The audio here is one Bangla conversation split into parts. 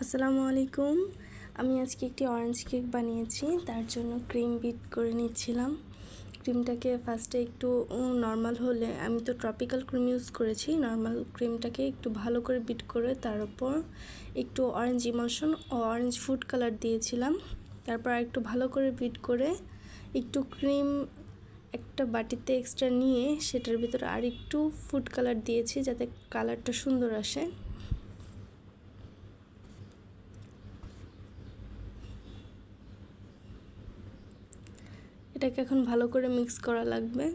আসসালামু আলাইকুম। আমি আজকে একটি অরেঞ্জ কেক বানিয়েছি। তার জন্য ক্রিম বিট করে নিচ্ছিলাম। ক্রিমটাকে ফার্স্টে একটু নর্মাল হলে, আমি তো ট্রপিক্যাল ক্রিম ইউজ করেছি, নর্মাল ক্রিমটাকে একটু ভালো করে বিট করে তার উপর একটু অরেঞ্জ ইমলশন ও অরেঞ্জ ফুড কালার দিয়েছিলাম। তারপর একটু ভালো করে বিট করে একটু ক্রিম একটা বাটিতে এক্সট্রা নিয়ে সেটার ভিতরে আর একটু ফুড কালার দিয়েছি যাতে কালারটা সুন্দর আসে। এটাকে এখন ভালো করে মিক্স করা লাগবে।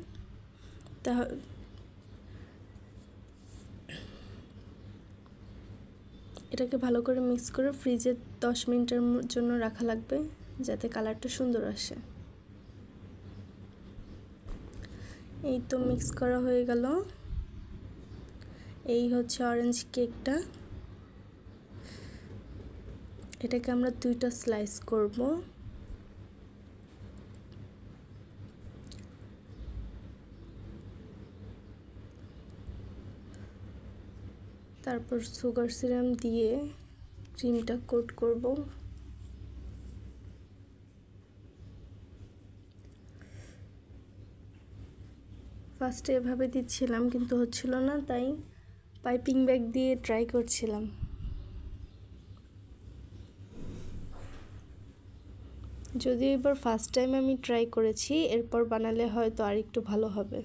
এটাকে ভালো করে মিক্স করে ফ্রিজে 10 মিনিটের জন্য রাখা লাগবে যাতে কালারটা সুন্দর আসে। এই তো মিক্স করা হয়ে গেল। এই হচ্ছে অরেঞ্জ কেকটা। এটাকে আমরা 2টা স্লাইস করব। তারপর সুগার সিরাপ দিয়ে ক্রিমটা কোট করব। ফার্স্টে এভাবে দিচ্ছিলাম কিন্তু হচ্ছিল না, তাই পাইপিং ব্যাগ দিয়ে ট্রাই করছিলাম। যদিও এবার ফার্স্ট টাইম আমি ট্রাই করেছি, এরপর বানালে হয়তো আর একটু ভালো হবে।